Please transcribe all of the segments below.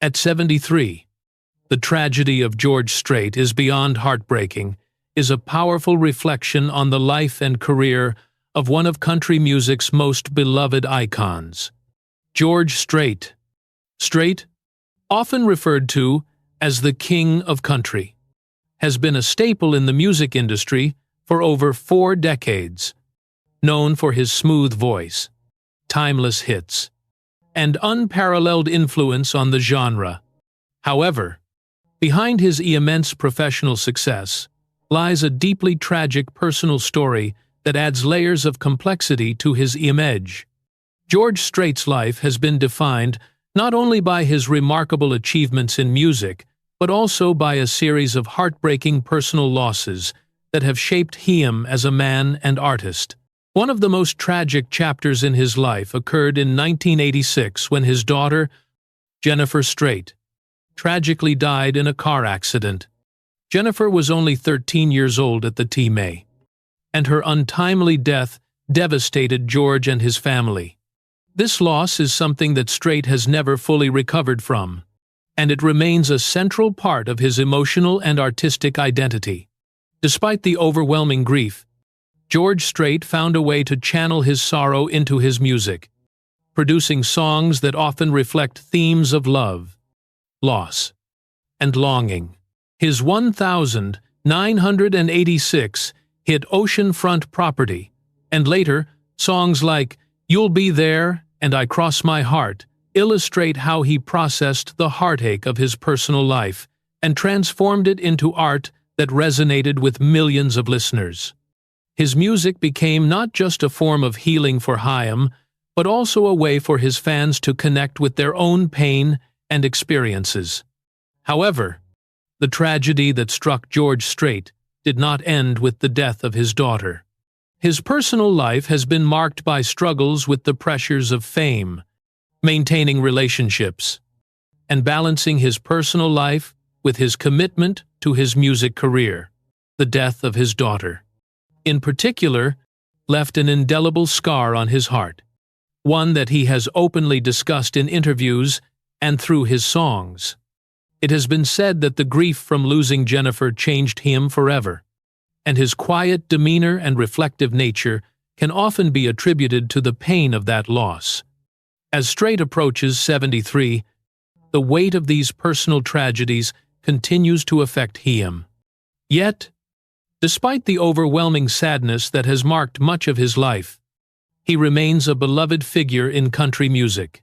At 73, the tragedy of George Strait is beyond heartbreaking, is a powerful reflection on the life and career of one of country music's most beloved icons, George Strait. Strait, often referred to as the King of Country, has been a staple in the music industry for over 4 decades, known for his smooth voice, timeless hits, and unparalleled influence on the genre. However, behind his immense professional success lies a deeply tragic personal story that adds layers of complexity to his image. George Strait's life has been defined not only by his remarkable achievements in music, but also by a series of heartbreaking personal losses that have shaped him as a man and artist. One of the most tragic chapters in his life occurred in 1986 when his daughter, Jennifer Strait, tragically died in a car accident. Jennifer was only 13 years old at the time, and her untimely death devastated George and his family. This loss is something that Strait has never fully recovered from, and it remains a central part of his emotional and artistic identity. Despite the overwhelming grief, George Strait found a way to channel his sorrow into his music, producing songs that often reflect themes of love, loss, and longing. His 1986 hit Oceanfront Property, and later, songs like You'll Be There and I Cross My Heart illustrate how he processed the heartache of his personal life and transformed it into art that resonated with millions of listeners. His music became not just a form of healing for Chaim, but also a way for his fans to connect with their own pain and experiences. However, the tragedy that struck George Strait did not end with the death of his daughter. His personal life has been marked by struggles with the pressures of fame, maintaining relationships, and balancing his personal life with his commitment to his music career. The death of his daughter, in particular, left an indelible scar on his heart, one that he has openly discussed in interviews and through his songs. It has been said that the grief from losing Jennifer changed him forever, and his quiet demeanor and reflective nature can often be attributed to the pain of that loss. As Strait approaches 73, the weight of these personal tragedies continues to affect him. Yet, despite the overwhelming sadness that has marked much of his life, he remains a beloved figure in country music,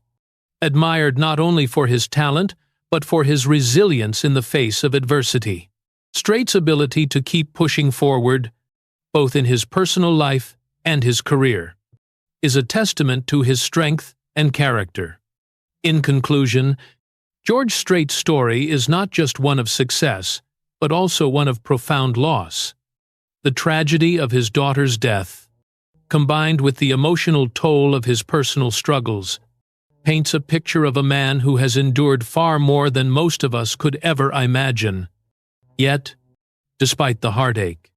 admired not only for his talent, but for his resilience in the face of adversity. Strait's ability to keep pushing forward, both in his personal life and his career, is a testament to his strength and character. In conclusion, George Strait's story is not just one of success, but also one of profound loss. The tragedy of his daughter's death, combined with the emotional toll of his personal struggles, paints a picture of a man who has endured far more than most of us could ever imagine. Yet, despite the heartache,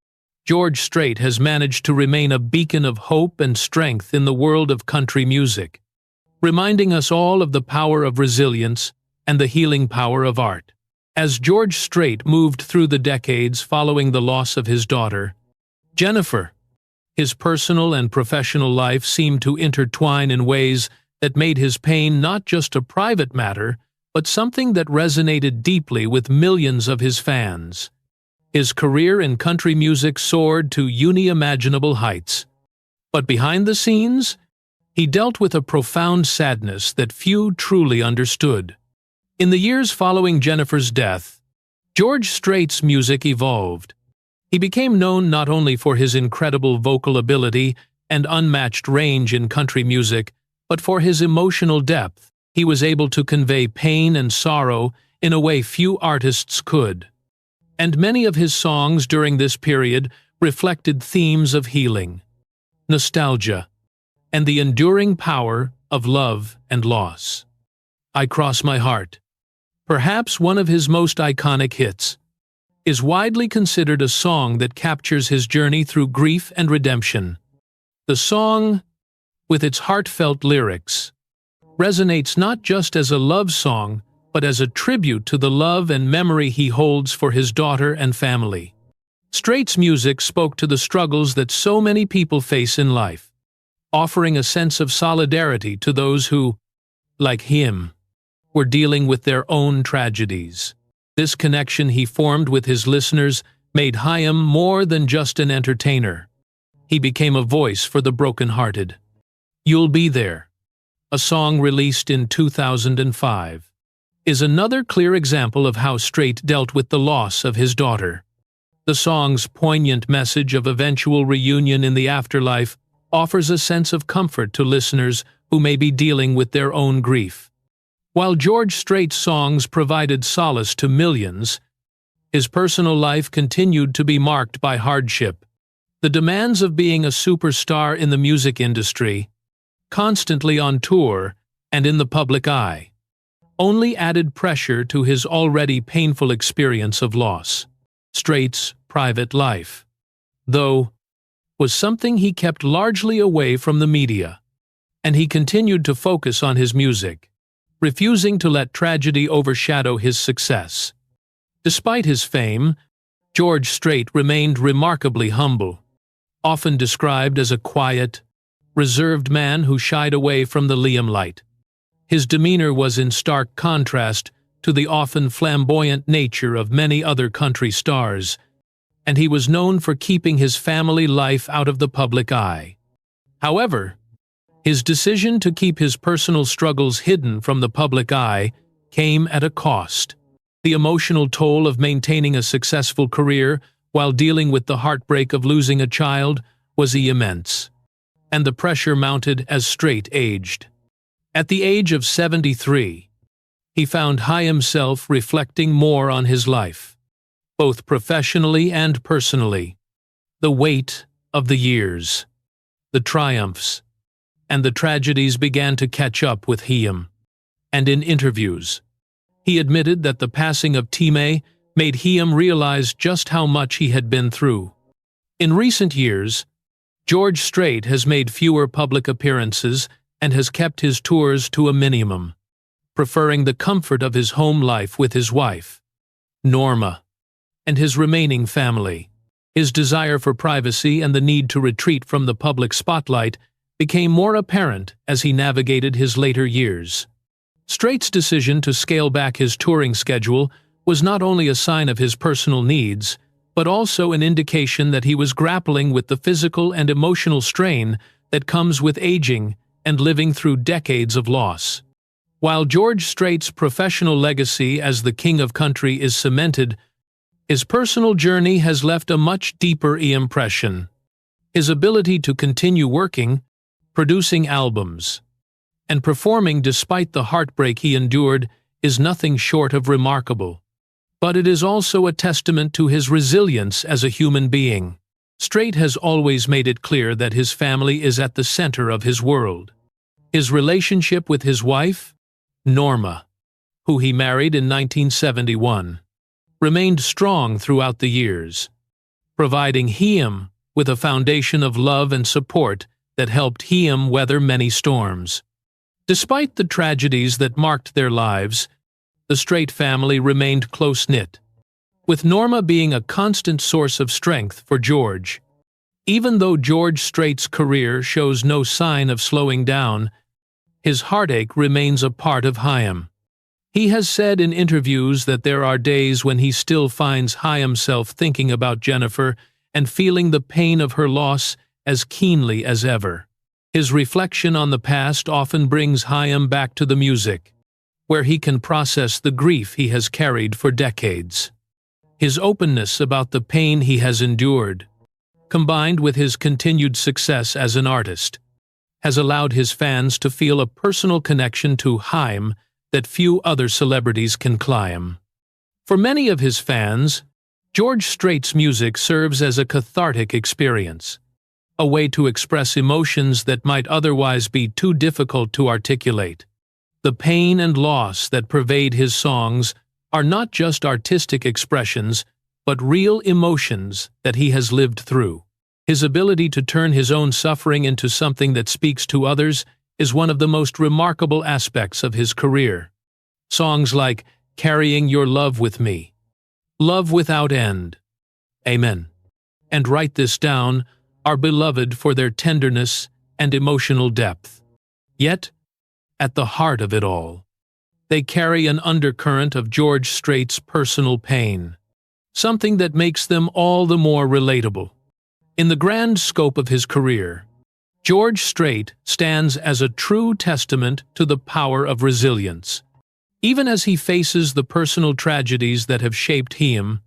George Strait has managed to remain a beacon of hope and strength in the world of country music, reminding us all of the power of resilience and the healing power of art. As George Strait moved through the decades following the loss of his daughter, Jennifer, his personal and professional life seemed to intertwine in ways that made his pain not just a private matter, but something that resonated deeply with millions of his fans. His career in country music soared to unimaginable heights. But behind the scenes, he dealt with a profound sadness that few truly understood. In the years following Jennifer's death, George Strait's music evolved. He became known not only for his incredible vocal ability and unmatched range in country music, but for his emotional depth. He was able to convey pain and sorrow in a way few artists could. And many of his songs during this period reflected themes of healing, nostalgia, and the enduring power of love and loss. I Cross My Heart, perhaps one of his most iconic hits, is widely considered a song that captures his journey through grief and redemption. The song, with its heartfelt lyrics, resonates not just as a love song, but as a tribute to the love and memory he holds for his daughter and family. Strait's music spoke to the struggles that so many people face in life, offering a sense of solidarity to those who, like him, were dealing with their own tragedies. This connection he formed with his listeners made Chaim more than just an entertainer. He became a voice for the brokenhearted. You'll Be There, a song released in 2005, is another clear example of how Strait dealt with the loss of his daughter. The song's poignant message of eventual reunion in the afterlife offers a sense of comfort to listeners who may be dealing with their own grief. While George Strait's songs provided solace to millions, his personal life continued to be marked by hardship. The demands of being a superstar in the music industry, constantly on tour and in the public eye, only added pressure to his already painful experience of loss. Strait's private life, though, was something he kept largely away from the media, and he continued to focus on his music, refusing to let tragedy overshadow his success. Despite his fame, George Strait remained remarkably humble, often described as a quiet, reserved man who shied away from the limelight. His demeanor was in stark contrast to the often flamboyant nature of many other country stars, and he was known for keeping his family life out of the public eye. However, his decision to keep his personal struggles hidden from the public eye came at a cost. The emotional toll of maintaining a successful career while dealing with the heartbreak of losing a child was immense, and the pressure mounted as Strait aged. At the age of 73, he found himself reflecting more on his life, both professionally and personally. The weight of the years, the triumphs, and the tragedies began to catch up with him, and in interviews, he admitted that the passing of Time made him realize just how much he had been through. In recent years, George Strait has made fewer public appearances and has kept his tours to a minimum, preferring the comfort of his home life with his wife, Norma, and his remaining family. His desire for privacy and the need to retreat from the public spotlight became more apparent as he navigated his later years. Strait's decision to scale back his touring schedule was not only a sign of his personal needs, but also an indication that he was grappling with the physical and emotional strain that comes with aging and living through decades of loss. While George Strait's professional legacy as the king of country is cemented, his personal journey has left a much deeper impression. His ability to continue working, producing albums, and performing despite the heartbreak he endured is nothing short of remarkable. But it is also a testament to his resilience as a human being. Strait has always made it clear that his family is at the center of his world. His relationship with his wife, Norma, who he married in 1971, remained strong throughout the years, providing him with a foundation of love and support that helped him weather many storms. Despite the tragedies that marked their lives, the Strait family remained close-knit, with Norma being a constant source of strength for George. Even though George Strait's career shows no sign of slowing down, his heartache remains a part of him. He has said in interviews that there are days when he still finds himself thinking about Jennifer and feeling the pain of her loss as keenly as ever. His reflection on the past often brings him back to the music, where he can process the grief he has carried for decades. His openness about the pain he has endured, combined with his continued success as an artist, has allowed his fans to feel a personal connection to him that few other celebrities can claim. For many of his fans, George Strait's music serves as a cathartic experience, a way to express emotions that might otherwise be too difficult to articulate. The pain and loss that pervade his songs are not just artistic expressions, but real emotions that he has lived through. His ability to turn his own suffering into something that speaks to others is one of the most remarkable aspects of his career. Songs like Carrying Your Love With Me, Love Without End, Amen, and Write This Down are beloved for their tenderness and emotional depth. Yet, at the heart of it all, they carry an undercurrent of George Strait's personal pain, something that makes them all the more relatable. In the grand scope of his career, George Strait stands as a true testament to the power of resilience. Even as he faces the personal tragedies that have shaped him,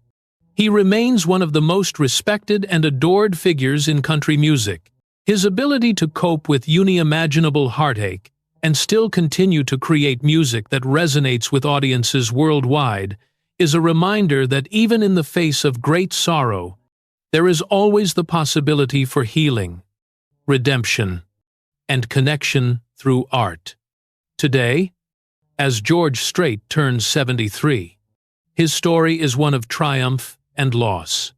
he remains one of the most respected and adored figures in country music. His ability to cope with unimaginable heartache and still continue to create music that resonates with audiences worldwide is a reminder that even in the face of great sorrow, there is always the possibility for healing, redemption, and connection through art. Today, as George Strait turns 73, his story is one of triumph and loss,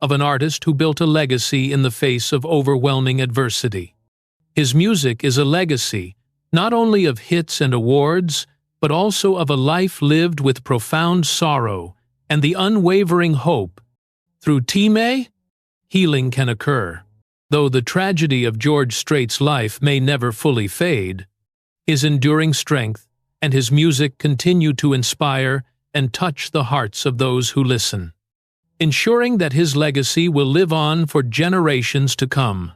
of an artist who built a legacy in the face of overwhelming adversity. His music is a legacy not only of hits and awards, but also of a life lived with profound sorrow and the unwavering hope. Through time, healing can occur. Though the tragedy of George Strait's life may never fully fade, his enduring strength and his music continue to inspire and touch the hearts of those who listen, ensuring that his legacy will live on for generations to come.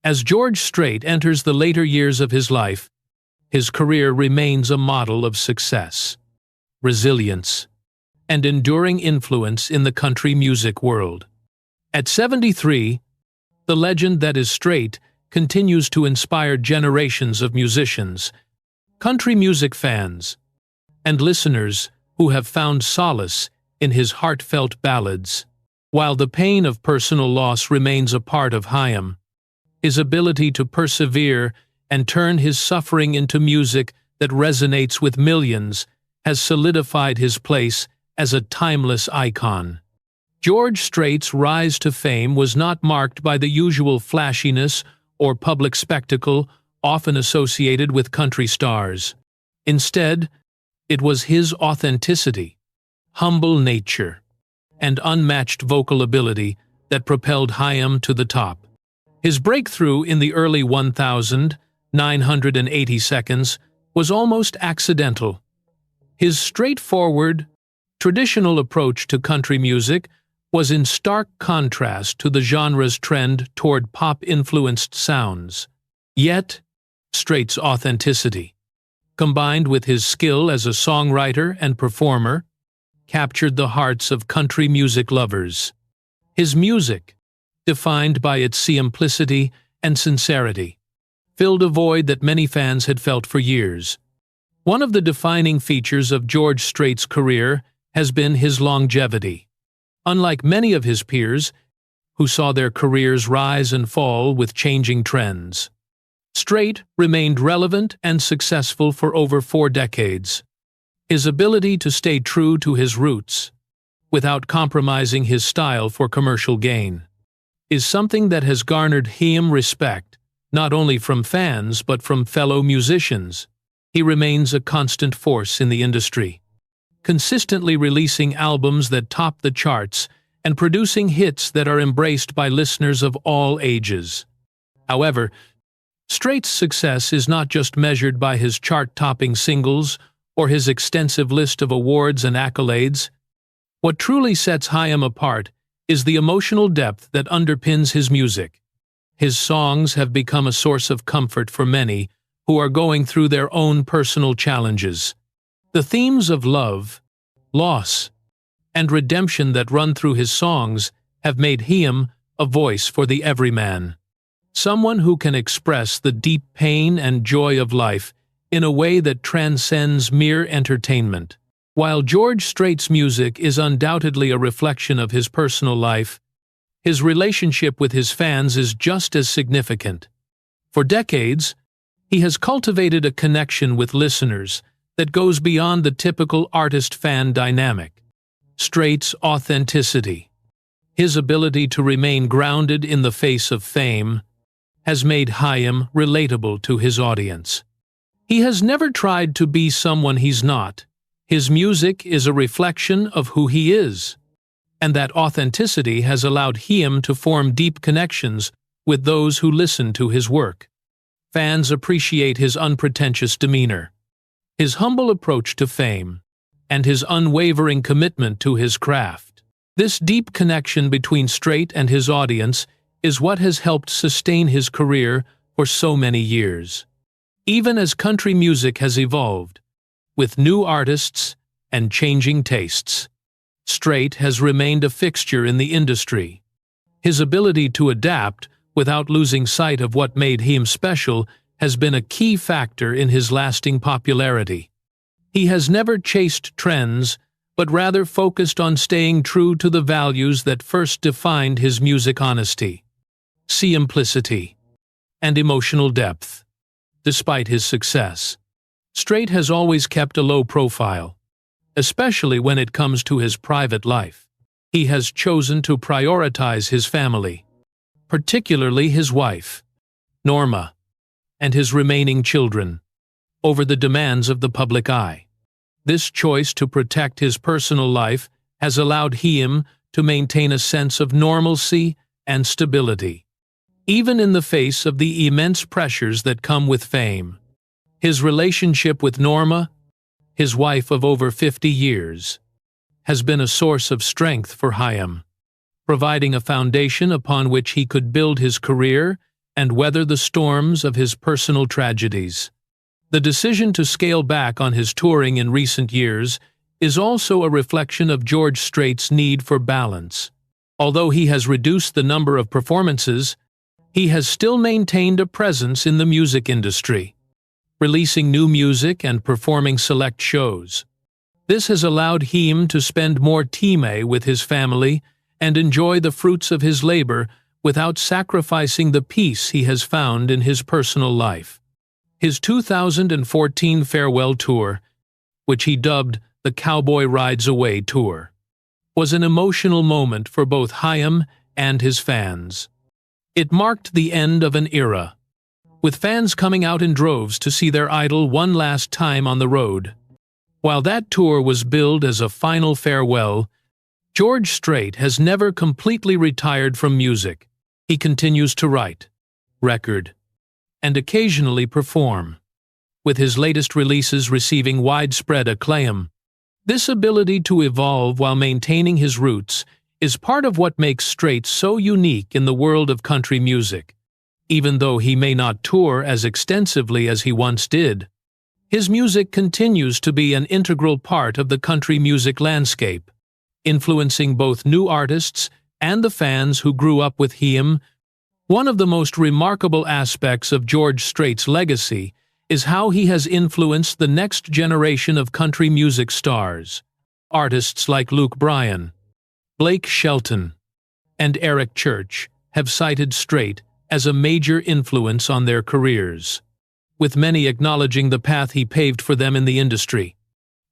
As George Strait enters the later years of his life, his career remains a model of success, resilience, and enduring influence in the country music world. At 73, the legend that is Strait continues to inspire generations of musicians, country music fans, and listeners who have found solace in his heartfelt ballads. While the pain of personal loss remains a part of Haim, his ability to persevere and turn his suffering into music that resonates with millions has solidified his place as a timeless icon. George Strait's rise to fame was not marked by the usual flashiness or public spectacle often associated with country stars. Instead, it was his authenticity, humble nature, and unmatched vocal ability that propelled Haim to the top. His breakthrough in the early 1980 seconds was almost accidental. His straightforward, traditional approach to country music was in stark contrast to the genre's trend toward pop-influenced sounds. Yet, Strait's authenticity, combined with his skill as a songwriter and performer, captured the hearts of country music lovers. His music, defined by its simplicity and sincerity, filled a void that many fans had felt for years. One of the defining features of George Strait's career has been his longevity. Unlike many of his peers, who saw their careers rise and fall with changing trends, Strait remained relevant and successful for over 4 decades. His ability to stay true to his roots, without compromising his style for commercial gain, is something that has garnered him respect, not only from fans but from fellow musicians. He remains a constant force in the industry, consistently releasing albums that top the charts and producing hits that are embraced by listeners of all ages. However, Strait's success is not just measured by his chart-topping singles or his extensive list of awards and accolades. What truly sets Haim apart is the emotional depth that underpins his music. His songs have become a source of comfort for many who are going through their own personal challenges. The themes of love, loss, and redemption that run through his songs have made him a voice for the everyman, someone who can express the deep pain and joy of life in a way that transcends mere entertainment. While George Strait's music is undoubtedly a reflection of his personal life, his relationship with his fans is just as significant. For decades, he has cultivated a connection with listeners that goes beyond the typical artist-fan dynamic. Strait's authenticity, his ability to remain grounded in the face of fame, has made Haim relatable to his audience. He has never tried to be someone he's not, His music is a reflection of who he is, and that authenticity has allowed him to form deep connections with those who listen to his work. Fans appreciate his unpretentious demeanor, his humble approach to fame, and his unwavering commitment to his craft. This deep connection between Strait and his audience is what has helped sustain his career for so many years. Even as country music has evolved, with new artists and changing tastes, Strait has remained a fixture in the industry. His ability to adapt without losing sight of what made him special has been a key factor in his lasting popularity. He has never chased trends, but rather focused on staying true to the values that first defined his music: honesty, simplicity, and emotional depth. Despite his success, Strait has always kept a low profile, especially when it comes to his private life. He has chosen to prioritize his family, particularly his wife, Norma, and his remaining children, over the demands of the public eye. This choice to protect his personal life has allowed him to maintain a sense of normalcy and stability, even in the face of the immense pressures that come with fame. His relationship with Norma, his wife of over 50 years, has been a source of strength for Chaim, providing a foundation upon which he could build his career and weather the storms of his personal tragedies. The decision to scale back on his touring in recent years is also a reflection of George Strait's need for balance. Although he has reduced the number of performances, he has still maintained a presence in the music industry, releasing new music and performing select shows. This has allowed him to spend more time with his family and enjoy the fruits of his labor without sacrificing the peace he has found in his personal life. His 2014 farewell tour, which he dubbed the Cowboy Rides Away Tour, was an emotional moment for both Chaim and his fans. It marked the end of an era, with fans coming out in droves to see their idol one last time on the road. While that tour was billed as a final farewell, George Strait has never completely retired from music. He continues to write, record, and occasionally perform, with his latest releases receiving widespread acclaim. This ability to evolve while maintaining his roots is part of what makes Strait so unique in the world of country music. Even though he may not tour as extensively as he once did, his music continues to be an integral part of the country music landscape, influencing both new artists and the fans who grew up with him. One of the most remarkable aspects of George Strait's legacy is how he has influenced the next generation of country music stars. Artists like Luke Bryan, Blake Shelton, and Eric Church have cited Strait as a major influence on their careers, with many acknowledging the path he paved for them in the industry.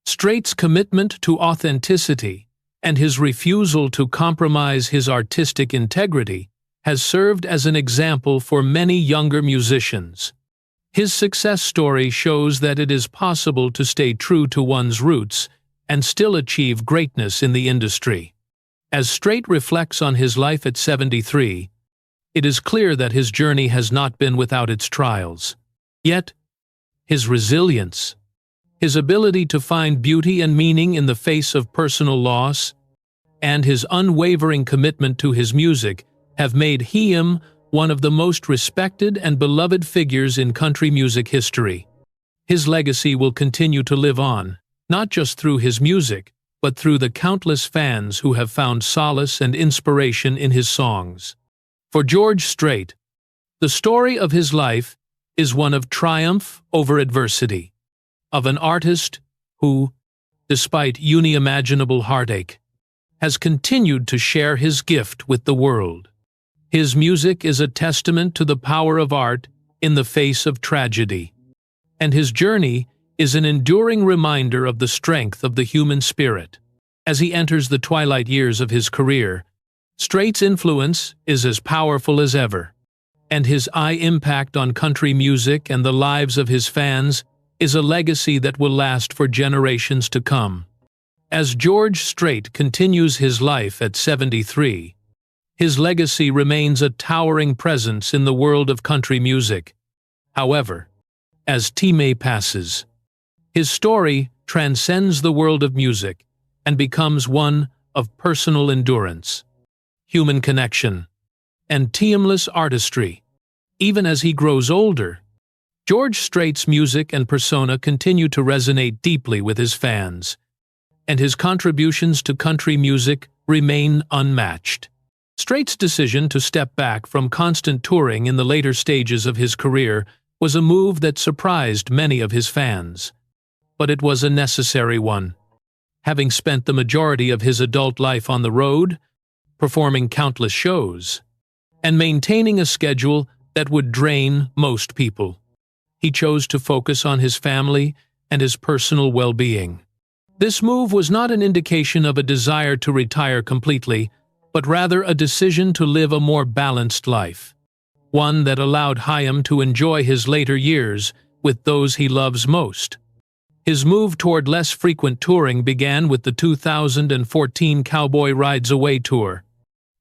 Strait's commitment to authenticity and his refusal to compromise his artistic integrity has served as an example for many younger musicians. His success story shows that it is possible to stay true to one's roots and still achieve greatness in the industry. As Strait reflects on his life at 73, it is clear that his journey has not been without its trials. Yet, his resilience, his ability to find beauty and meaning in the face of personal loss, and his unwavering commitment to his music have made him one of the most respected and beloved figures in country music history. His legacy will continue to live on, not just through his music, but through the countless fans who have found solace and inspiration in his songs. For George Strait, the story of his life is one of triumph over adversity, of an artist who, despite unimaginable heartache, has continued to share his gift with the world. His music is a testament to the power of art in the face of tragedy, and his journey is an enduring reminder of the strength of the human spirit. As he enters the twilight years of his career, Strait's influence is as powerful as ever, and his impact on country music and the lives of his fans is a legacy that will last for generations to come. As George Strait continues his life at 73, his legacy remains a towering presence in the world of country music. However, as time passes, his story transcends the world of music and becomes one of personal endurance, human connection, and timeless artistry. Even as he grows older, George Strait's music and persona continue to resonate deeply with his fans, and his contributions to country music remain unmatched. Strait's decision to step back from constant touring in the later stages of his career was a move that surprised many of his fans. But it was a necessary one. Having spent the majority of his adult life on the road, performing countless shows, and maintaining a schedule that would drain most people, he chose to focus on his family and his personal well-being. This move was not an indication of a desire to retire completely, but rather a decision to live a more balanced life, one that allowed Chaim to enjoy his later years with those he loves most. His move toward less frequent touring began with the 2014 Cowboy Rides Away tour,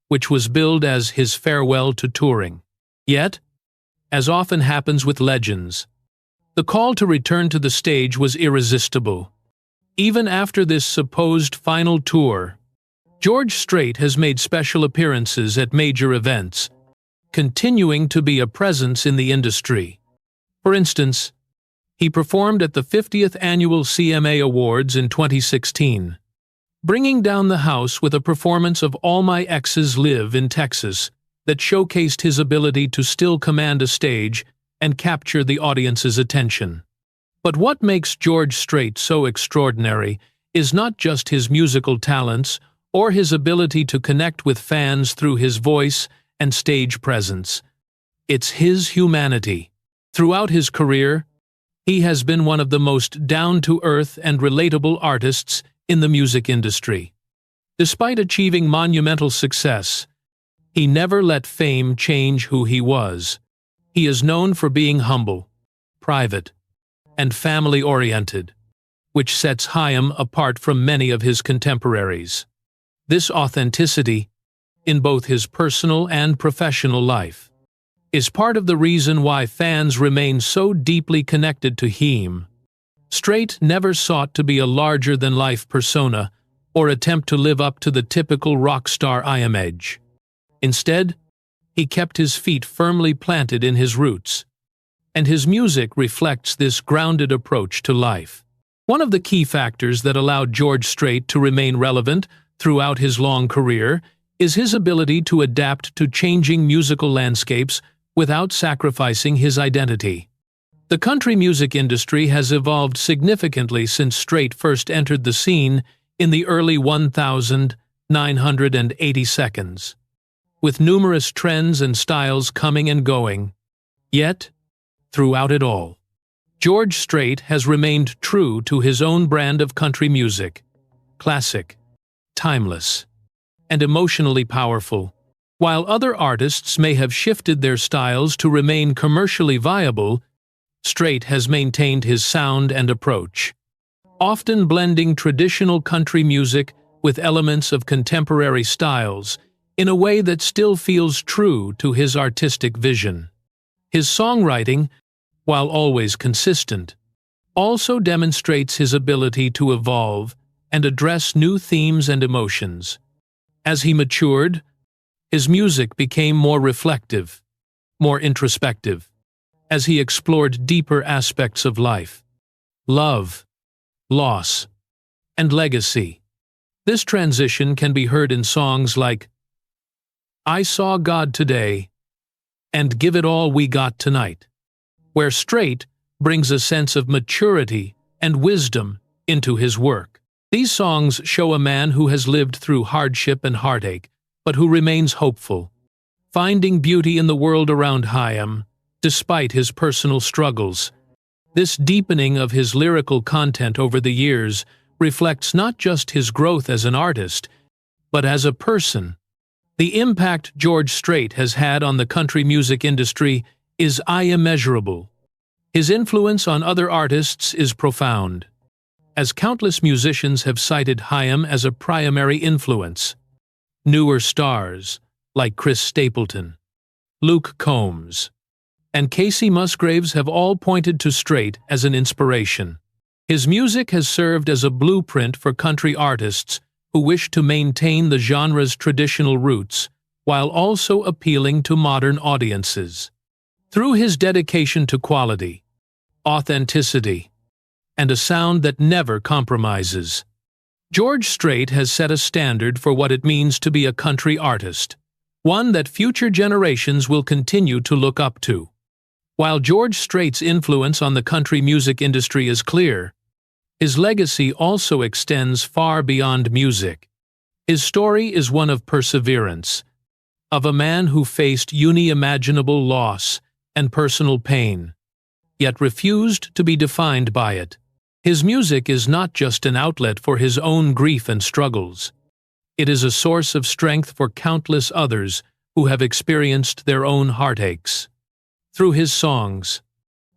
which was billed as his farewell to touring. Yet, as often happens with legends, the call to return to the stage was irresistible. Even after this supposed final tour, George Strait has made special appearances at major events, continuing to be a presence in the industry. For instance, he performed at the 50th Annual CMA Awards in 2016, bringing down the house with a performance of All My Exes Live in Texas that showcased his ability to still command a stage and capture the audience's attention. But what makes George Strait so extraordinary is not just his musical talents or his ability to connect with fans through his voice and stage presence. It's his humanity. Throughout his career, he has been one of the most down-to-earth and relatable artists in the music industry. Despite achieving monumental success, he never let fame change who he was. He is known for being humble, private, and family-oriented, which sets Chaim apart from many of his contemporaries. This authenticity, in both his personal and professional life, is part of the reason why fans remain so deeply connected to him. Strait never sought to be a larger-than-life persona or attempt to live up to the typical rock star image. Instead, he kept his feet firmly planted in his roots, and his music reflects this grounded approach to life. One of the key factors that allowed George Strait to remain relevant throughout his long career is his ability to adapt to changing musical landscapes without sacrificing his identity. The country music industry has evolved significantly since Strait first entered the scene in the early 1980 seconds, with numerous trends and styles coming and going. Yet, throughout it all, George Strait has remained true to his own brand of country music, classic, timeless, and emotionally powerful. While other artists may have shifted their styles to remain commercially viable, Strait has maintained his sound and approach, often blending traditional country music with elements of contemporary styles in a way that still feels true to his artistic vision. His songwriting, while always consistent, also demonstrates his ability to evolve and address new themes and emotions. As he matured, his music became more reflective, more introspective, as he explored deeper aspects of life, love, loss, and legacy. This transition can be heard in songs like I Saw God Today and Give It All We Got Tonight, where Strait brings a sense of maturity and wisdom into his work. These songs show a man who has lived through hardship and heartache, but who remains hopeful, finding beauty in the world around Chaim, despite his personal struggles. This deepening of his lyrical content over the years reflects not just his growth as an artist, but as a person. The impact George Strait has had on the country music industry is immeasurable. His influence on other artists is profound, as countless musicians have cited Hayam as a primary influence. Newer stars, like Chris Stapleton, Luke Combs, and Casey Musgraves have all pointed to Strait as an inspiration. His music has served as a blueprint for country artists who wish to maintain the genre's traditional roots while also appealing to modern audiences. Through his dedication to quality, authenticity, and a sound that never compromises, George Strait has set a standard for what it means to be a country artist, one that future generations will continue to look up to. While George Strait's influence on the country music industry is clear, his legacy also extends far beyond music. His story is one of perseverance, of a man who faced unimaginable loss and personal pain, yet refused to be defined by it. His music is not just an outlet for his own grief and struggles. It is a source of strength for countless others who have experienced their own heartaches. Through his songs,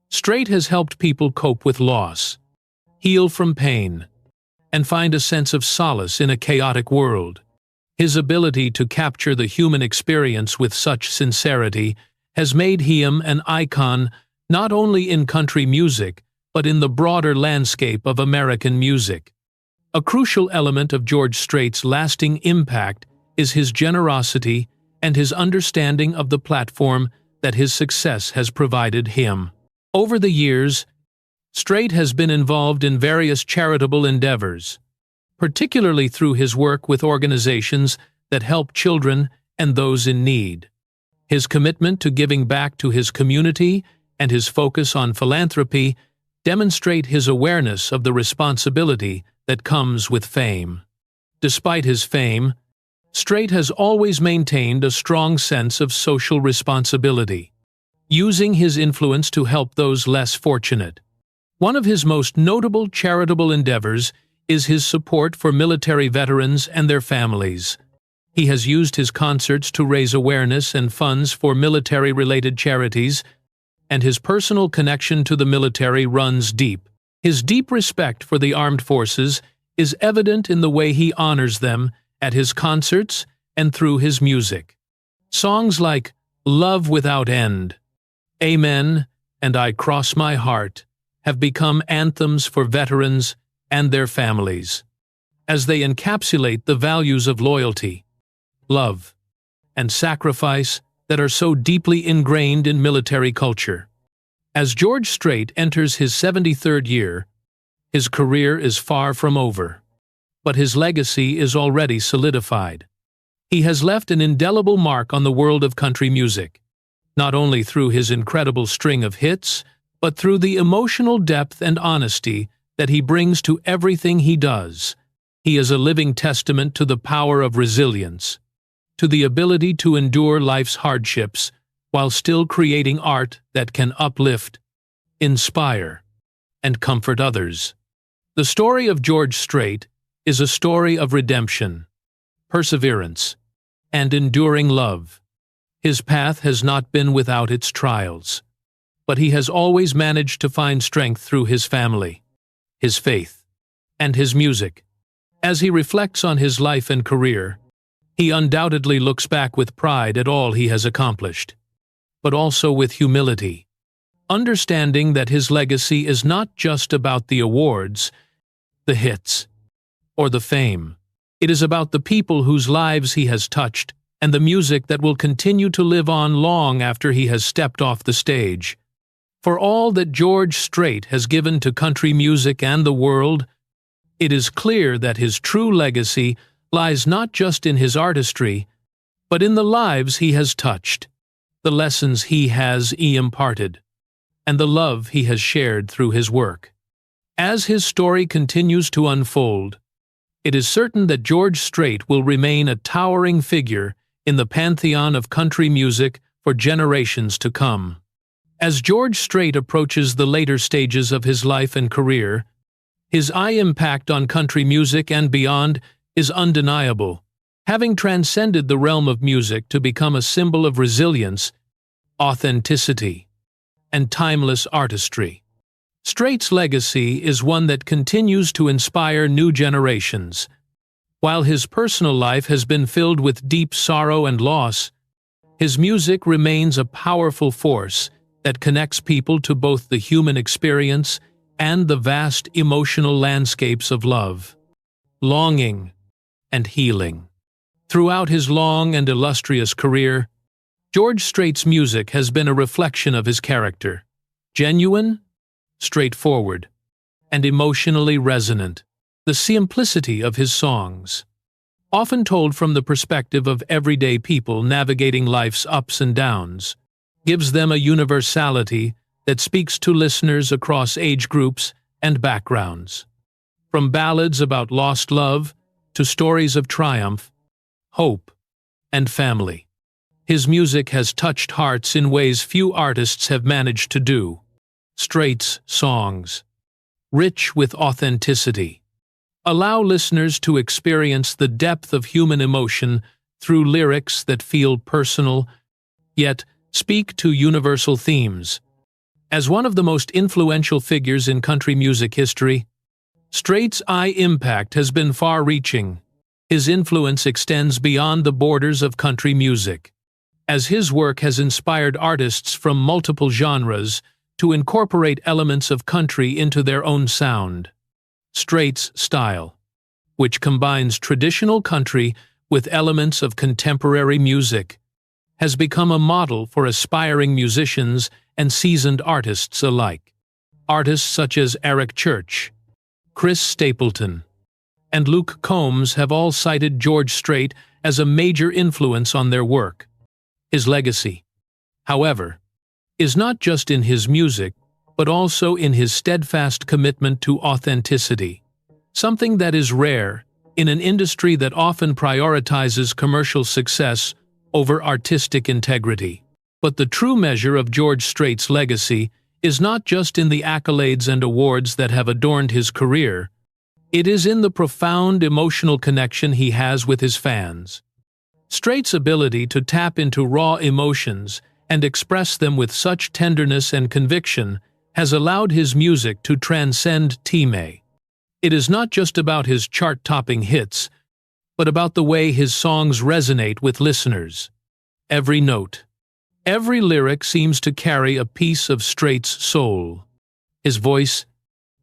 Strait has helped people cope with loss, heal from pain, and find a sense of solace in a chaotic world. His ability to capture the human experience with such sincerity has made him an icon not only in country music, but in the broader landscape of American music. A crucial element of George Strait's lasting impact is his generosity and his understanding of the platform that his success has provided him. Over the years, Strait has been involved in various charitable endeavors, particularly through his work with organizations that help children and those in need. His commitment to giving back to his community and his focus on philanthropy demonstrate his awareness of the responsibility that comes with fame. Despite his fame, Strait has always maintained a strong sense of social responsibility, using his influence to help those less fortunate. One of his most notable charitable endeavors is his support for military veterans and their families. He has used his concerts to raise awareness and funds for military-related charities, and his personal connection to the military runs deep. His deep respect for the armed forces is evident in the way he honors them at his concerts and through his music. Songs like Love Without End, Amen, and I Cross My Heart have become anthems for veterans and their families, as they encapsulate the values of loyalty, love, and sacrifice that are so deeply ingrained in military culture. As George Strait enters his 73rd year, his career is far from over, but his legacy is already solidified. He has left an indelible mark on the world of country music, not only through his incredible string of hits, but through the emotional depth and honesty that he brings to everything he does. He is a living testament to the power of resilience, to the ability to endure life's hardships while still creating art that can uplift, inspire, and comfort others. The story of George Strait is a story of redemption, perseverance, and enduring love. His path has not been without its trials, but he has always managed to find strength through his family, his faith, and his music. As he reflects on his life and career, he undoubtedly looks back with pride at all he has accomplished, but also with humility, understanding that his legacy is not just about the awards, the hits, or the fame. It is about the people whose lives he has touched and the music that will continue to live on long after he has stepped off the stage. For all that George Strait has given to country music and the world, it is clear that his true legacy lies not just in his artistry, but in the lives he has touched, the lessons he has imparted, and the love he has shared through his work. As his story continues to unfold, it is certain that George Strait will remain a towering figure in the pantheon of country music for generations to come. As George Strait approaches the later stages of his life and career, his impact on country music and beyond is undeniable, having transcended the realm of music to become a symbol of resilience, authenticity, and timeless artistry. Strait's legacy is one that continues to inspire new generations. While his personal life has been filled with deep sorrow and loss, his music remains a powerful force that connects people to both the human experience and the vast emotional landscapes of love, longing, and healing. Throughout his long and illustrious career, George Strait's music has been a reflection of his character, genuine, straightforward, and emotionally resonant. The simplicity of his songs, often told from the perspective of everyday people navigating life's ups and downs, gives them a universality that speaks to listeners across age groups and backgrounds. From ballads about lost love to stories of triumph, hope, and family, his music has touched hearts in ways few artists have managed to do. Strait's songs, rich with authenticity, allow listeners to experience the depth of human emotion through lyrics that feel personal, yet speak to universal themes. As one of the most influential figures in country music history, Strait's impact has been far-reaching. His influence extends beyond the borders of country music, as his work has inspired artists from multiple genres to incorporate elements of country into their own sound. Strait's style, which combines traditional country with elements of contemporary music, has become a model for aspiring musicians and seasoned artists alike. Artists such as Eric Church, Chris Stapleton, and Luke Combs have all cited George Strait as a major influence on their work. His legacy, however, is not just in his music, but also in his steadfast commitment to authenticity, something that is rare in an industry that often prioritizes commercial success over artistic integrity. But the true measure of George Strait's legacy is not just in the accolades and awards that have adorned his career. It is in the profound emotional connection he has with his fans. Strait's ability to tap into raw emotions and express them with such tenderness and conviction has allowed his music to transcend time. It is not just about his chart-topping hits, but about the way his songs resonate with listeners. Every note, every lyric seems to carry a piece of Strait's soul. His voice,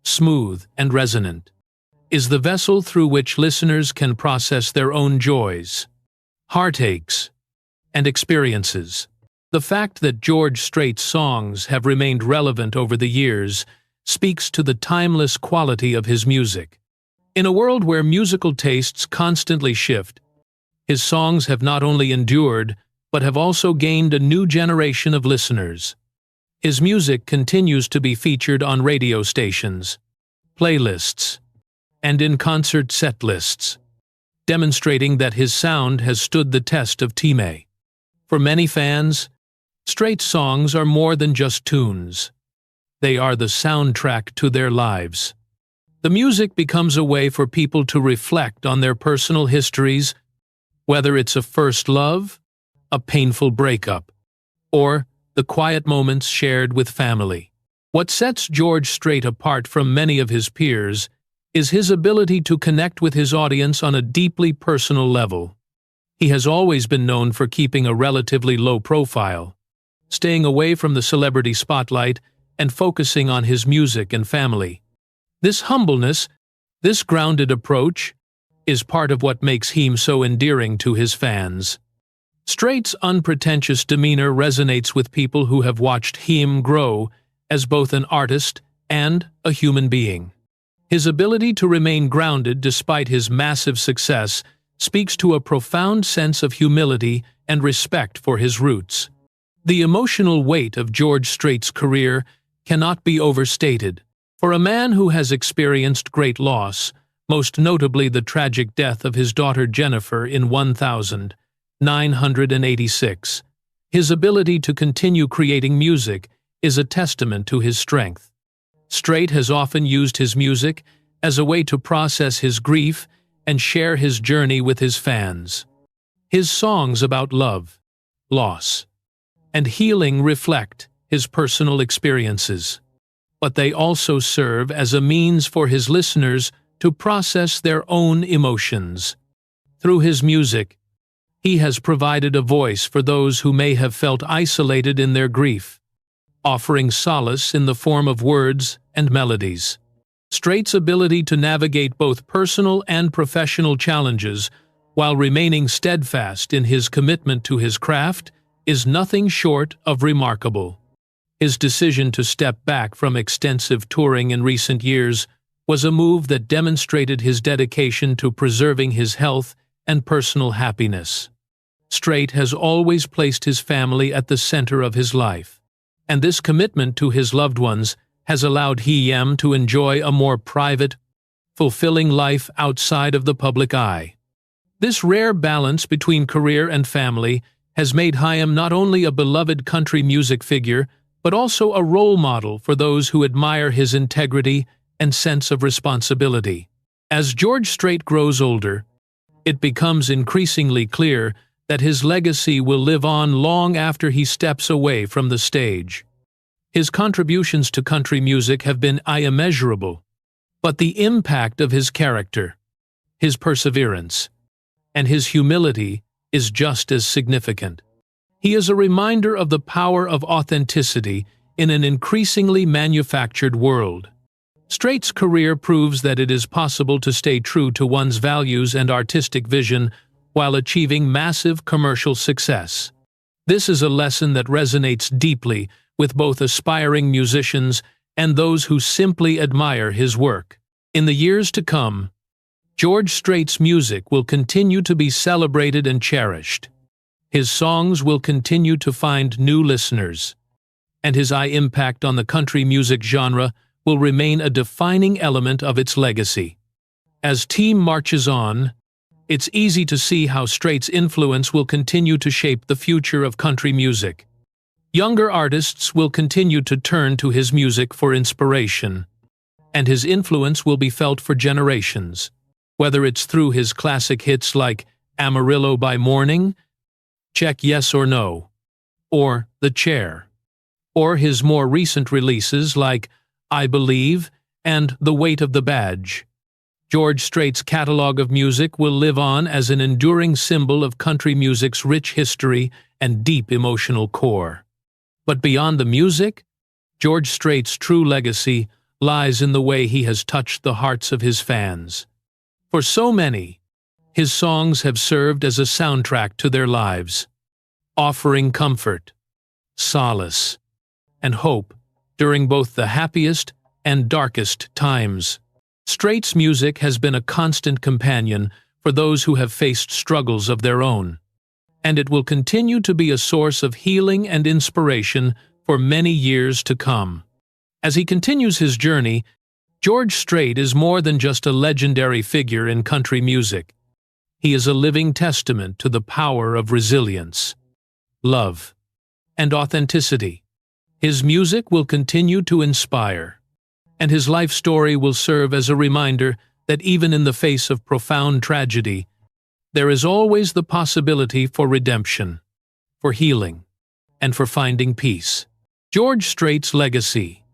smooth and resonant, is the vessel through which listeners can process their own joys, heartaches, and experiences. The fact that George Strait's songs have remained relevant over the years speaks to the timeless quality of his music. In a world where musical tastes constantly shift, his songs have not only endured, but have also gained a new generation of listeners. His music continues to be featured on radio stations, playlists, and in concert set lists, demonstrating that his sound has stood the test of time. For many fans, Strait's songs are more than just tunes. They are the soundtrack to their lives. The music becomes a way for people to reflect on their personal histories, whether it's a first love, a painful breakup, or the quiet moments shared with family. What sets George Strait apart from many of his peers is his ability to connect with his audience on a deeply personal level. He has always been known for keeping a relatively low profile, staying away from the celebrity spotlight and focusing on his music and family. This humbleness, this grounded approach, is part of what makes him so endearing to his fans. Strait's unpretentious demeanor resonates with people who have watched him grow as both an artist and a human being. His ability to remain grounded despite his massive success speaks to a profound sense of humility and respect for his roots. The emotional weight of George Strait's career cannot be overstated. For a man who has experienced great loss, most notably the tragic death of his daughter Jennifer in 1986, his ability to continue creating music is a testament to his strength. Strait has often used his music as a way to process his grief and share his journey with his fans. His songs about love, loss, and healing reflect his personal experiences, but they also serve as a means for his listeners to process their own emotions. Through his music, he has provided a voice for those who may have felt isolated in their grief, offering solace in the form of words and melodies. Strait's ability to navigate both personal and professional challenges while remaining steadfast in his commitment to his craft is nothing short of remarkable. His decision to step back from extensive touring in recent years was a move that demonstrated his dedication to preserving his health and personal happiness. Strait has always placed his family at the center of his life, and this commitment to his loved ones has allowed him to enjoy a more private, fulfilling life outside of the public eye. This rare balance between career and family has made him not only a beloved country music figure, but also a role model for those who admire his integrity and sense of responsibility. As George Strait grows older, it becomes increasingly clear that his legacy will live on long after he steps away from the stage. His contributions to country music have been immeasurable, but the impact of his character, his perseverance, and his humility is just as significant. He is a reminder of the power of authenticity in an increasingly manufactured world. Strait's career proves that it is possible to stay true to one's values and artistic vision while achieving massive commercial success. This is a lesson that resonates deeply with both aspiring musicians and those who simply admire his work. In the years to come, George Strait's music will continue to be celebrated and cherished. His songs will continue to find new listeners, and his impact on the country music genre will remain a defining element of its legacy. As time marches on, it's easy to see how Strait's influence will continue to shape the future of country music. Younger artists will continue to turn to his music for inspiration, and his influence will be felt for generations, whether it's through his classic hits like Amarillo by Morning, Check Yes or No, or The Chair, or his more recent releases like I Believe and The Weight of the Badge. George Strait's catalog of music will live on as an enduring symbol of country music's rich history and deep emotional core. But beyond the music, George Strait's true legacy lies in the way he has touched the hearts of his fans. For so many, his songs have served as a soundtrack to their lives, offering comfort, solace, and hope during both the happiest and darkest times. Strait's music has been a constant companion for those who have faced struggles of their own, and it will continue to be a source of healing and inspiration for many years to come. As he continues his journey, George Strait is more than just a legendary figure in country music. He is a living testament to the power of resilience, love, and authenticity. His music will continue to inspire, and his life story will serve as a reminder that even in the face of profound tragedy, there is always the possibility for redemption, for healing, and for finding peace. George Strait's legacy,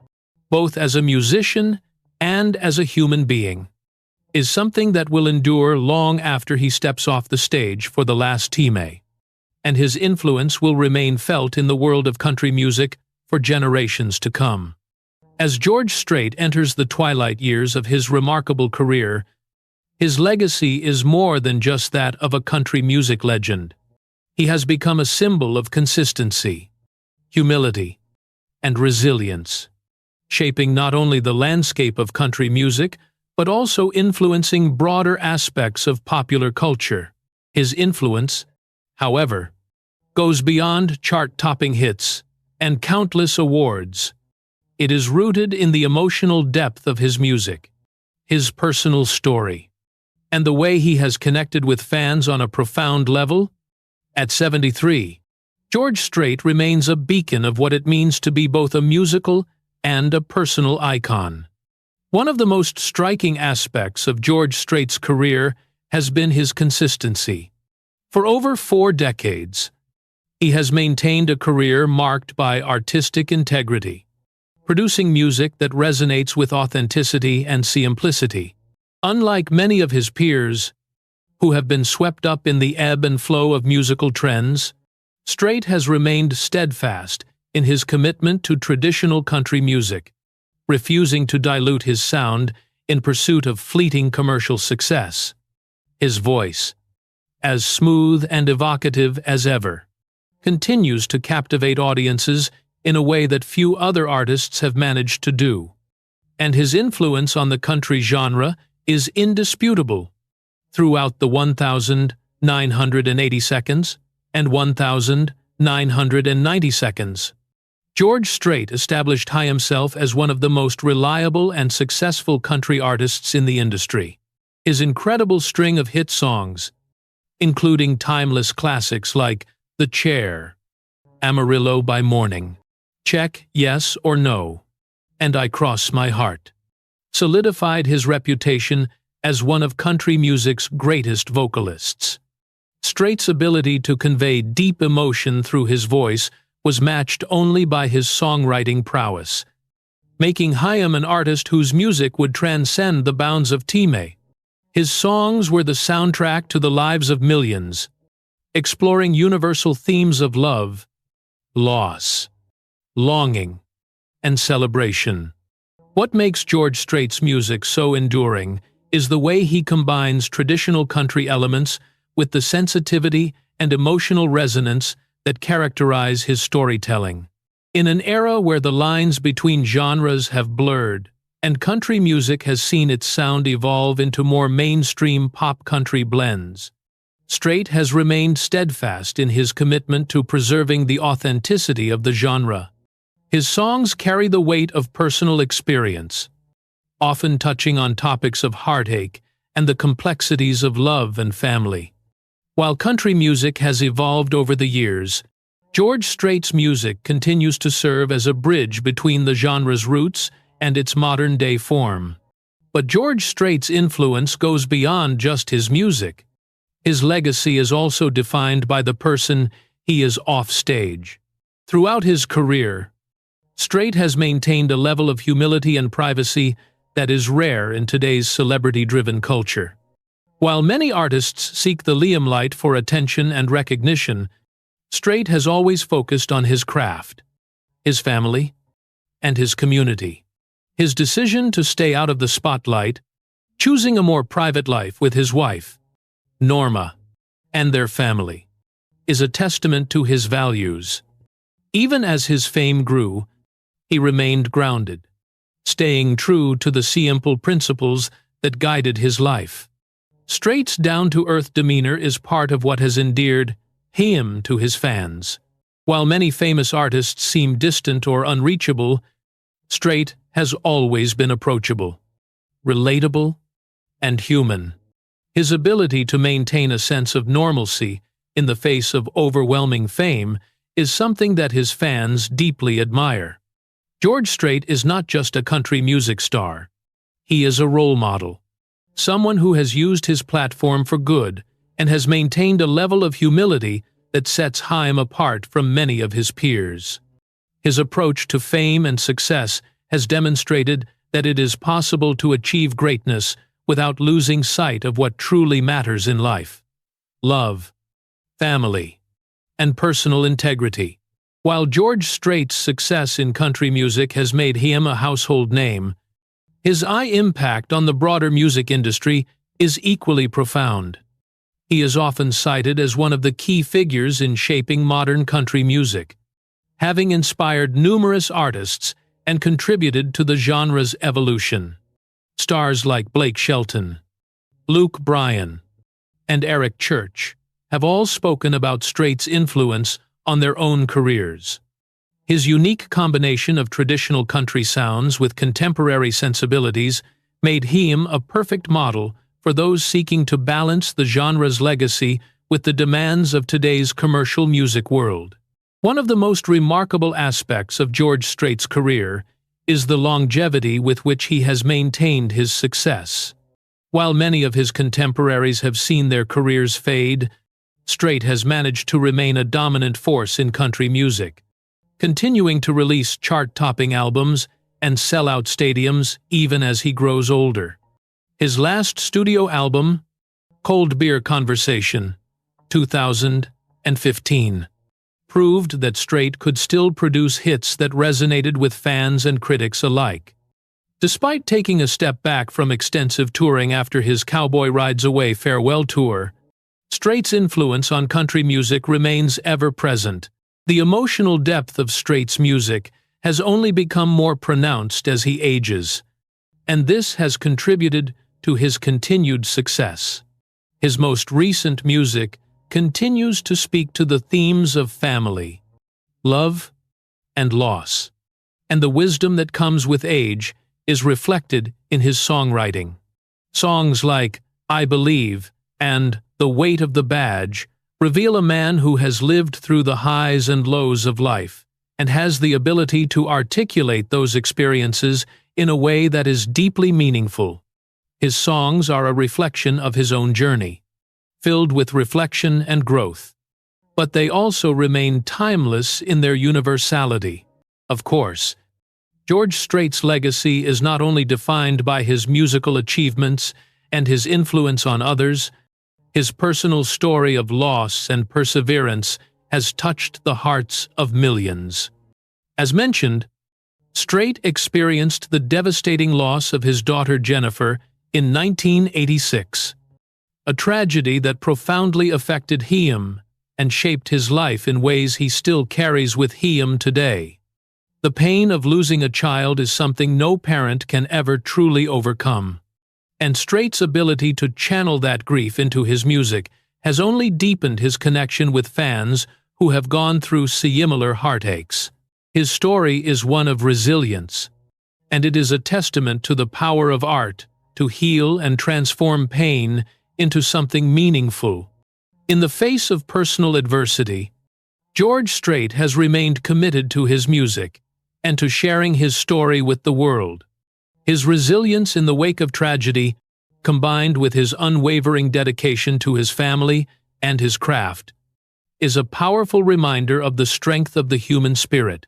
both as a musician and as a human being, is something that will endure long after he steps off the stage for the last time, and his influence will remain felt in the world of country music for generations to come. As George Strait enters the twilight years of his remarkable career, his legacy is more than just that of a country music legend. He has become a symbol of consistency, humility, and resilience, shaping not only the landscape of country music, but also influencing broader aspects of popular culture. His influence, however, goes beyond chart-topping hits and countless awards. It is rooted in the emotional depth of his music, his personal story, and the way he has connected with fans on a profound level. At 73, George Strait remains a beacon of what it means to be both a musical and a personal icon. One of the most striking aspects of George Strait's career has been his consistency. For over 4 decades, He has maintained a career marked by artistic integrity, producing music that resonates with authenticity and simplicity. Unlike many of his peers, who have been swept up in the ebb and flow of musical trends, Strait has remained steadfast in his commitment to traditional country music, refusing to dilute his sound in pursuit of fleeting commercial success. His voice, as smooth and evocative as ever, continues to captivate audiences in a way that few other artists have managed to do. And his influence on the country genre is indisputable. Throughout the 1,980 seconds and 1,990 seconds, George Strait established himself as one of the most reliable and successful country artists in the industry. His incredible string of hit songs, including timeless classics like The Chair, Amarillo by Morning, Check Yes or No, and I Cross My Heart, solidified his reputation as one of country music's greatest vocalists. Strait's ability to convey deep emotion through his voice was matched only by his songwriting prowess, making him an artist whose music would transcend the bounds of time. His songs were the soundtrack to the lives of millions, exploring universal themes of love, loss, longing, and celebration. What makes George Strait's music so enduring is the way he combines traditional country elements with the sensitivity and emotional resonance that characterize his storytelling. In an era where the lines between genres have blurred, and country music has seen its sound evolve into more mainstream pop country blends, Strait has remained steadfast in his commitment to preserving the authenticity of the genre. His songs carry the weight of personal experience, often touching on topics of heartache and the complexities of love and family. While country music has evolved over the years, George Strait's music continues to serve as a bridge between the genre's roots and its modern-day form. But George Strait's influence goes beyond just his music. His legacy is also defined by the person he is off-stage. Throughout his career, Strait has maintained a level of humility and privacy that is rare in today's celebrity-driven culture. While many artists seek the limelight for attention and recognition, Strait has always focused on his craft, his family, and his community. His decision to stay out of the spotlight, choosing a more private life with his wife, Norma, and their family, is a testament to his values. Even as his fame grew, he remained grounded, staying true to the simple principles that guided his life. Strait's down-to-earth demeanor is part of what has endeared him to his fans. While many famous artists seem distant or unreachable, Strait has always been approachable, relatable, and human. His ability to maintain a sense of normalcy in the face of overwhelming fame is something that his fans deeply admire. George Strait is not just a country music star. He is a role model, someone who has used his platform for good and has maintained a level of humility that sets him apart from many of his peers. His approach to fame and success has demonstrated that it is possible to achieve greatness without losing sight of what truly matters in life: love, family, and personal integrity. While George Strait's success in country music has made him a household name, his impact on the broader music industry is equally profound. He is often cited as one of the key figures in shaping modern country music, having inspired numerous artists and contributed to the genre's evolution. Stars like Blake Shelton, Luke Bryan, and Eric Church have all spoken about Strait's influence on their own careers. His unique combination of traditional country sounds with contemporary sensibilities made him a perfect model for those seeking to balance the genre's legacy with the demands of today's commercial music world. One of the most remarkable aspects of George Strait's career is the longevity with which he has maintained his success. While many of his contemporaries have seen their careers fade, Strait has managed to remain a dominant force in country music, continuing to release chart-topping albums and sell out stadiums even as he grows older. His last studio album, Cold Beer Conversation, 2015, proved that Strait could still produce hits that resonated with fans and critics alike. Despite taking a step back from extensive touring after his Cowboy Rides Away farewell tour, Strait's influence on country music remains ever present. The emotional depth of Strait's music has only become more pronounced as he ages, and this has contributed to his continued success. His most recent music continues to speak to the themes of family, love, and loss, and the wisdom that comes with age is reflected in his songwriting. Songs like I Believe and The Weight of the Badge reveal a man who has lived through the highs and lows of life and has the ability to articulate those experiences in a way that is deeply meaningful. His songs are a reflection of his own journey, filled with reflection and growth, but they also remain timeless in their universality. Of course, George Strait's legacy is not only defined by his musical achievements and his influence on others. His personal story of loss and perseverance has touched the hearts of millions. As mentioned, Strait experienced the devastating loss of his daughter Jennifer in 1986, a tragedy that profoundly affected him and shaped his life in ways he still carries with him today. The pain of losing a child is something no parent can ever truly overcome, and Strait's ability to channel that grief into his music has only deepened his connection with fans who have gone through similar heartaches. His story is one of resilience, and it is a testament to the power of art to heal and transform pain into something meaningful. In the face of personal adversity, George Strait has remained committed to his music and to sharing his story with the world. His resilience in the wake of tragedy, combined with his unwavering dedication to his family and his craft, is a powerful reminder of the strength of the human spirit.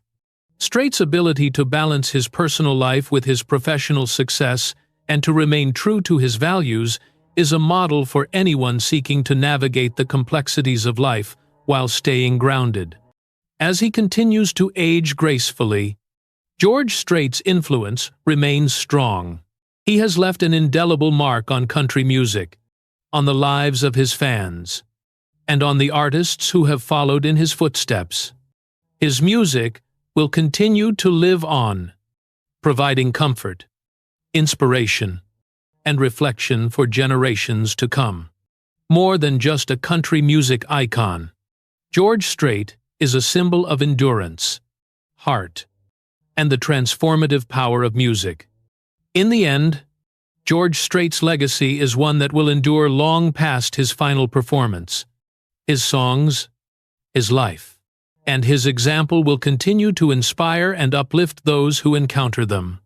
Strait's ability to balance his personal life with his professional success and to remain true to his values is a model for anyone seeking to navigate the complexities of life while staying grounded. As he continues to age gracefully, George Strait's influence remains strong. He has left an indelible mark on country music, on the lives of his fans, and on the artists who have followed in his footsteps. His music will continue to live on, providing comfort, inspiration, and reflection for generations to come. More than just a country music icon, George Strait is a symbol of endurance, heart, and the transformative power of music. In the end, George Strait's legacy is one that will endure long past his final performance. His songs, his life, and his example will continue to inspire and uplift those who encounter them,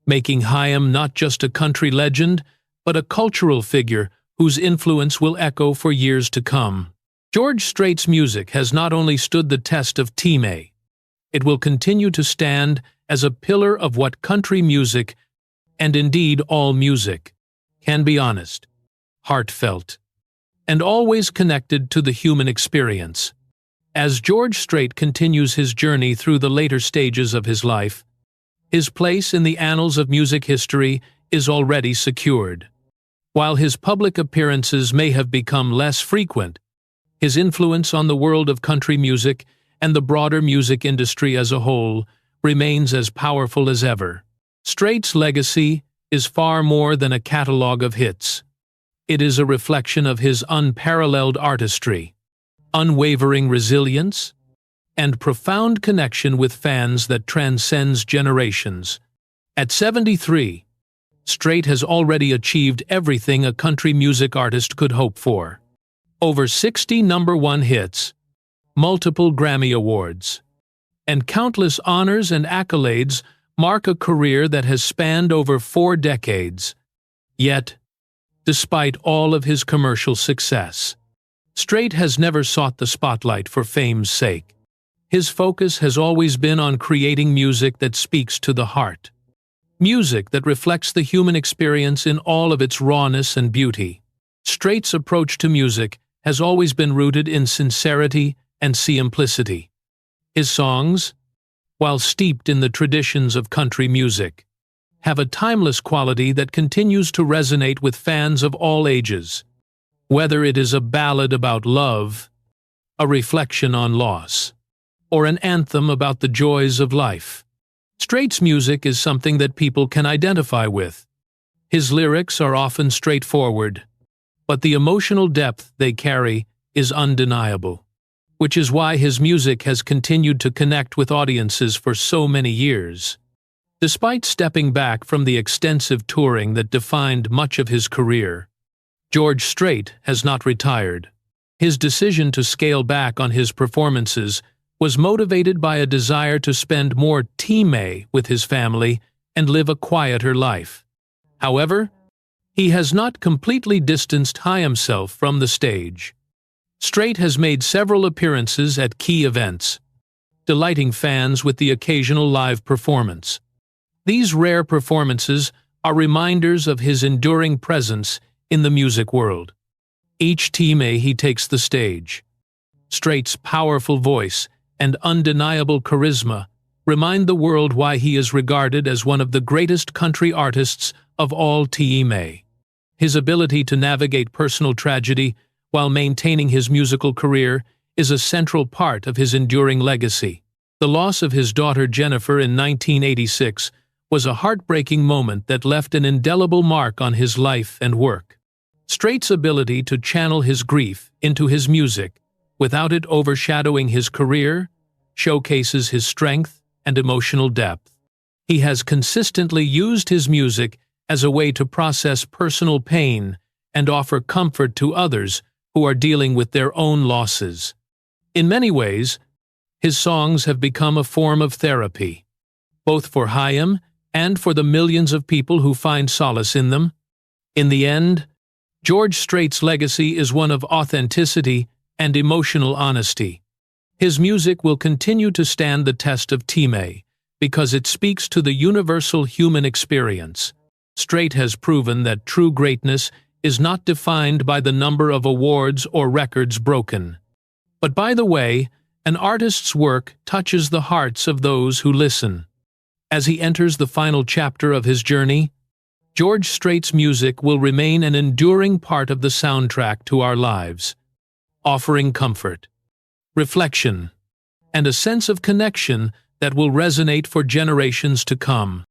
making him not just a country legend, but a cultural figure whose influence will echo for years to come. George Strait's music has not only stood the test of time, it will continue to stand as a pillar of what country music, and indeed all music, can be: honest, heartfelt, and always connected to the human experience. As George Strait continues his journey through the later stages of his life, his place in the annals of music history is already secured. While his public appearances may have become less frequent, his influence on the world of country music and the broader music industry as a whole remains as powerful as ever. Strait's legacy is far more than a catalog of hits. It is a reflection of his unparalleled artistry, unwavering resilience, and profound connection with fans that transcends generations. At 73, Strait has already achieved everything a country music artist could hope for. Over 60 #1 hits, multiple Grammy Awards, and countless honors and accolades mark a career that has spanned over 4 decades. Yet, despite all of his commercial success, Strait has never sought the spotlight for fame's sake. His focus has always been on creating music that speaks to the heart. Music that reflects the human experience in all of its rawness and beauty. Strait's approach to music has always been rooted in sincerity and simplicity. His songs, while steeped in the traditions of country music, have a timeless quality that continues to resonate with fans of all ages. Whether it is a ballad about love, a reflection on loss, or an anthem about the joys of life, Strait's music is something that people can identify with. His lyrics are often straightforward, but the emotional depth they carry is undeniable, which is why his music has continued to connect with audiences for so many years. Despite stepping back from the extensive touring that defined much of his career, George Strait has not retired. His decision to scale back on his performances was motivated by a desire to spend more time with his family and live a quieter life. However, he has not completely distanced himself from the stage. Strait has made several appearances at key events, delighting fans with the occasional live performance. These rare performances are reminders of his enduring presence in the music world. Each time he takes the stage, Strait's powerful voice and undeniable charisma remind the world why he is regarded as one of the greatest country artists of all time. His ability to navigate personal tragedy while maintaining his musical career is a central part of his enduring legacy. The loss of his daughter Jennifer in 1986 was a heartbreaking moment that left an indelible mark on his life and work. Strait's ability to channel his grief into his music without it overshadowing his career showcases his strength and emotional depth. He has consistently used his music as a way to process personal pain and offer comfort to others who are dealing with their own losses. In many ways, his songs have become a form of therapy, both for him and for the millions of people who find solace in them. In the end, George Strait's legacy is one of authenticity and emotional honesty. His music will continue to stand the test of time because it speaks to the universal human experience. Strait has proven that true greatness is not defined by the number of awards or records broken, but by the way an artist's work touches the hearts of those who listen. As he enters the final chapter of his journey, George Strait's music will remain an enduring part of the soundtrack to our lives, offering comfort, reflection, and a sense of connection that will resonate for generations to come.